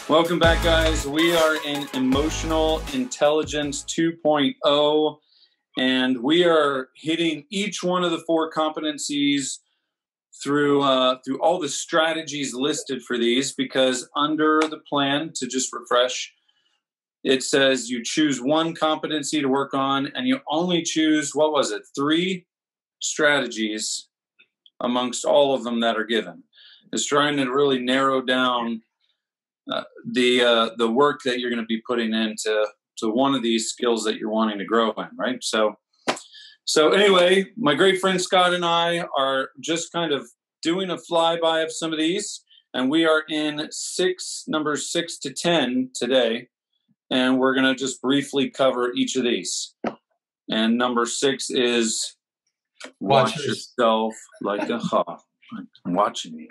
Welcome back, guys. We are in Emotional Intelligence 2.0, and we are hitting each one of the 4 competencies through all the strategies listed for these, because under the plan, to just refresh, it says you choose one competency to work on, and you only choose, 3 strategies amongst all of them that are given. It's trying to really narrow down the work that you're going to be putting into one of these skills that you're wanting to grow in, right? So anyway, my great friend Scott and I are just kind of doing a flyby of some of these, and we are in numbers 6 to 10 today, and we're going to just briefly cover each of these. And number 6 is watch yourself like a hawk. I'm watching you.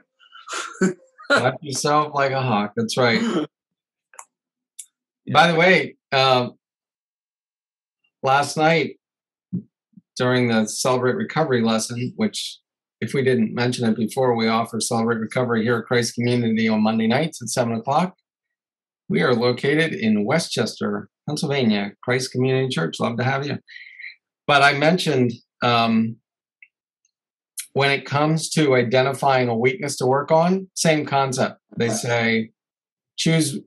Watch yourself like a hawk. That's right. By the way, last night during the Celebrate Recovery lesson, which if we didn't mention it before, we offer Celebrate Recovery here at Christ Community on Monday nights at 7 o'clock. We are located in Westchester, Pennsylvania, Christ Community Church. Love to have you. But I mentioned when it comes to identifying a weakness to work on, same concept. They say, choose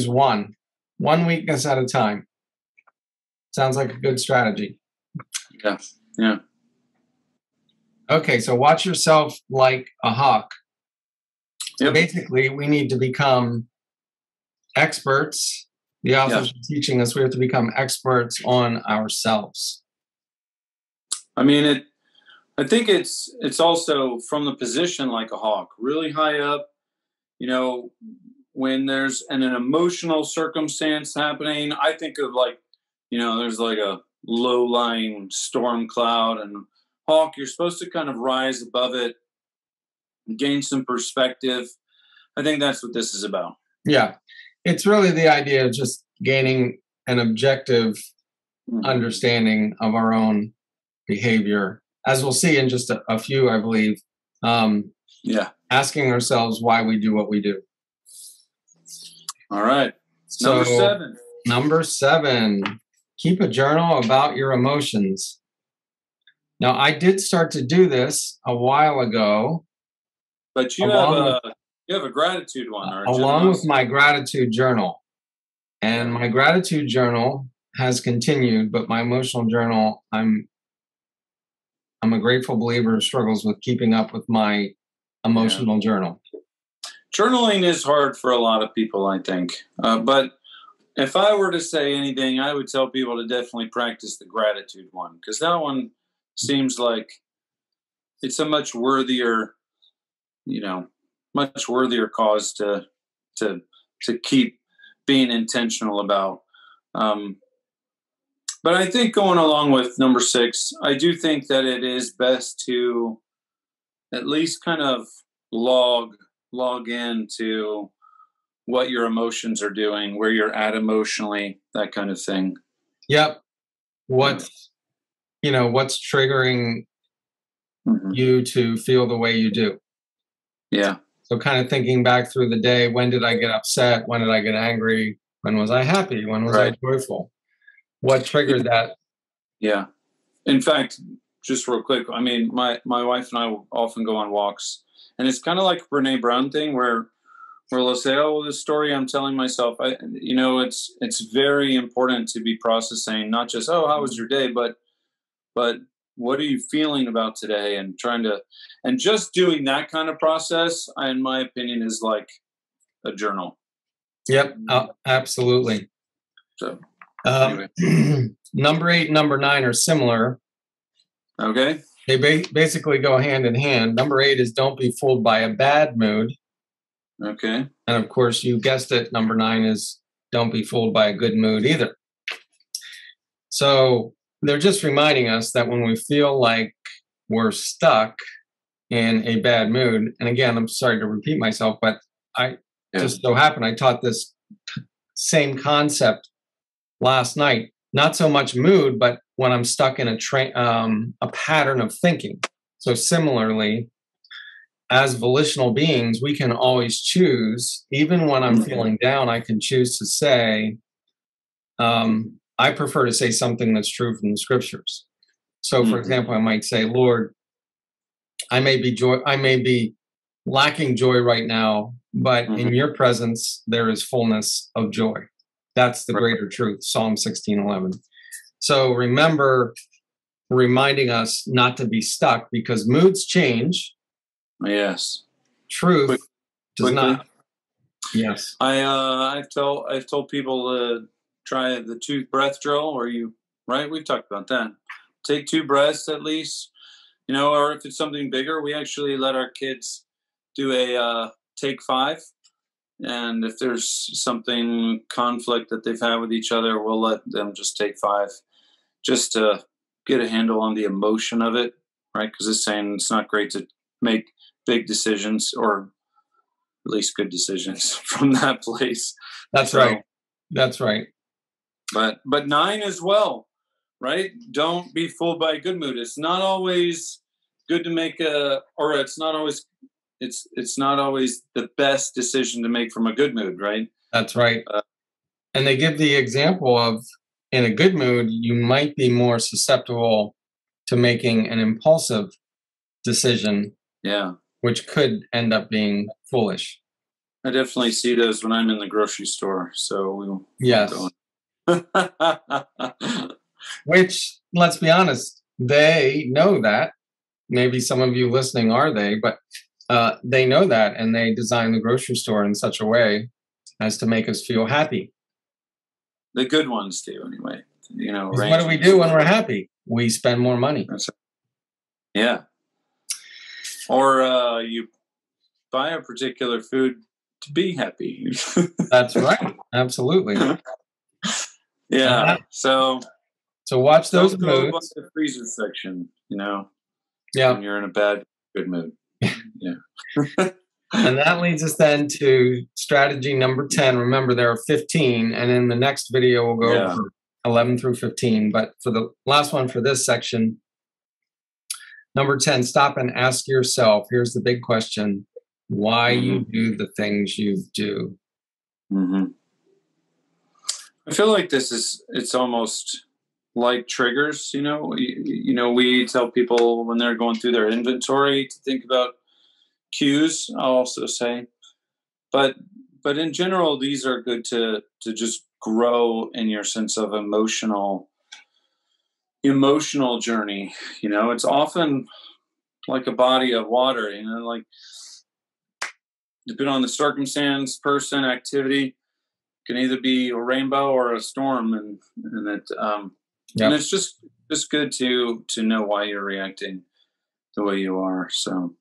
one weakness at a time. Sounds like a good strategy. Yeah. Okay, so watch yourself like a hawk. Yep. Basically, we need to become experts. The authors are teaching us we have to become experts on ourselves. I mean, I think it's also from the position like a hawk, really high up. You know, when there's an emotional circumstance happening, I think of there's like a low-lying storm cloud, and hawk, you're supposed to kind of rise above it, gain some perspective. I think that's what this is about. Yeah, it's really the idea of just gaining an objective understanding of our own behavior. As we'll see in just a few, I believe, asking ourselves why we do what we do. All right. Number 7. Keep a journal about your emotions. Now, I did start to do this a while ago. But you have a gratitude one. Along with my gratitude journal. And my gratitude journal has continued, but my emotional journal, I'm a grateful believer who struggles with keeping up with my emotional journal. Journaling is hard for a lot of people, I think. But if I were to say anything, I would tell people to definitely practice the gratitude one, because that one seems like it's a much worthier cause to keep being intentional about. But I think going along with number 6, I do think that it is best to at least kind of log into what your emotions are doing, where you're at emotionally, that kind of thing. Yep. What's triggering you to feel the way you do? Yeah. So kind of thinking back through the day, when did I get upset? When did I get angry? When was I happy? When was I joyful? What triggered that? Yeah. In fact, just real quick, I mean, my wife and I will often go on walks, and it's kind of like a Brene Brown thing where they'll say, oh, well, this story I'm telling myself, it's very important to be processing, not just, oh, how was your day, but what are you feeling about today, and just doing that kind of process, in my opinion, is like a journal. Yep, absolutely. So anyway. Number 8 and number 9 are similar. Okay. They basically go hand in hand. Number 8 is don't be fooled by a bad mood. Okay. And of course, you guessed it, number 9 is don't be fooled by a good mood either. So they're just reminding us that when we feel like we're stuck in a bad mood, and again, I'm sorry to repeat myself, but just so happened I taught this same concept last night. Not so much mood, but when I'm stuck in a pattern of thinking. So similarly, as volitional beings, we can always choose. Even when I'm feeling down, I can choose to say, I prefer to say something that's true from the scriptures. So, for example, I might say, Lord, I may be lacking joy right now, but in your presence, there is fullness of joy. That's the greater truth, Psalm 16:11. So remember, reminding us not to be stuck, because moods change. Yes. Truth does not. Yes. I've told people to try the 2 breath drill, or we've talked about that. Take 2 breaths at least, or if it's something bigger, we actually let our kids do a take 5. And if there's something conflict that they've had with each other, we'll let them just take 5, just to get a handle on the emotion of it, right? Because it's saying it's not great to make big decisions, or at least good decisions from that place. That's right. That's right. But 9 as well, right? Don't be fooled by a good mood. It's not always good to make it's not always the best decision to make from a good mood, right? That's right. And they give the example of, in a good mood, you might be more susceptible to making an impulsive decision. Yeah. Which could end up being foolish. I definitely see those when I'm in the grocery store. So yes. Which, let's be honest, they know that. Maybe some of you listening are they, but they know that, and they design the grocery store in such a way as to make us feel happy. The good ones do, anyway. What do we do when we're happy? We spend more money. Yeah. Or you buy a particular food to be happy. That's right. Absolutely. Yeah. So watch those moods. Up the freezer section, Yeah. When you're in a good mood. Yeah. And that leads us then to strategy number 10. Remember, there are 15, and in the next video we'll go over 11 through 15. But for the last one for this section, number 10, stop and ask yourself, here's the big question, why you do the things you do. I feel like it's almost like triggers, we tell people when they're going through their inventory to think about cues, I'll also say. But in general, these are good to just grow in your sense of emotional journey. It's often like a body of water, like depending on the circumstance, person, activity, can either be a rainbow or a storm, and it's just good to know why you're reacting the way you are. So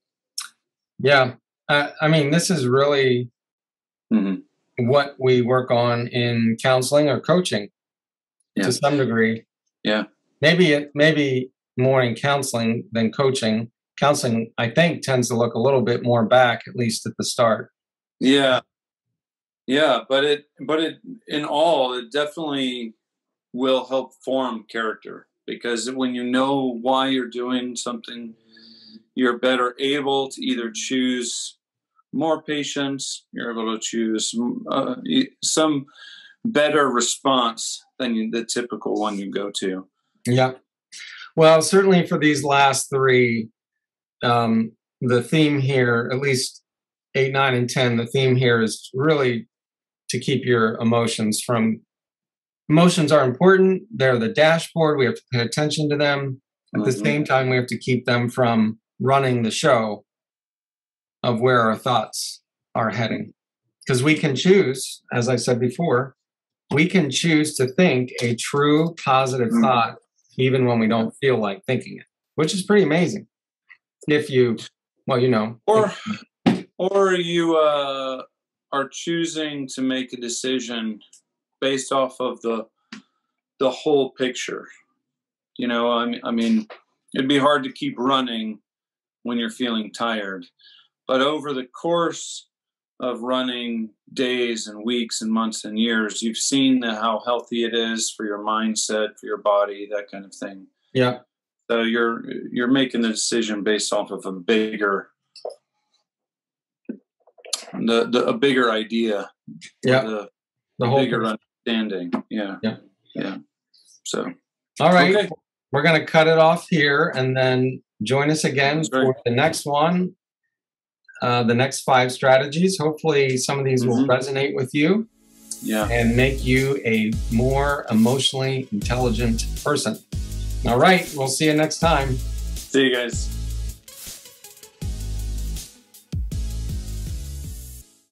this is really what we work on in counseling or coaching to some degree. Maybe more in counseling than coaching. Counseling, I think, tends to look a little bit more back, at least at the start. But it definitely will help form character, because when you know why you're doing something, you're better able to either choose more patience, you're able to choose some better response than the typical one you go to. Yeah. Well, certainly for these last 3, the theme here, at least 8, 9, and 10, the theme here is really to keep your emotions are important. They're the dashboard. We have to pay attention to them. At the same time, we have to keep them from running the show of where our thoughts are heading. Because we can choose, as I said before, we can choose to think a true positive thought even when we don't feel like thinking it, which is pretty amazing. If you, or you are choosing to make a decision based off of the whole picture. It'd be hard to keep running when you're feeling tired, but over the course of running days and weeks and months and years, you've seen how healthy it is for your mindset, for your body, that kind of thing. Yeah. So you're making the decision based off of a bigger a bigger idea. Yeah. The whole bigger understanding. Yeah. Yeah. Yeah. So. All right. Okay. We're going to cut it off here and then join us again for the next one, the next 5 strategies. Hopefully some of these will resonate with you. Yeah. And make you a more emotionally intelligent person. All right. We'll see you next time. See you guys.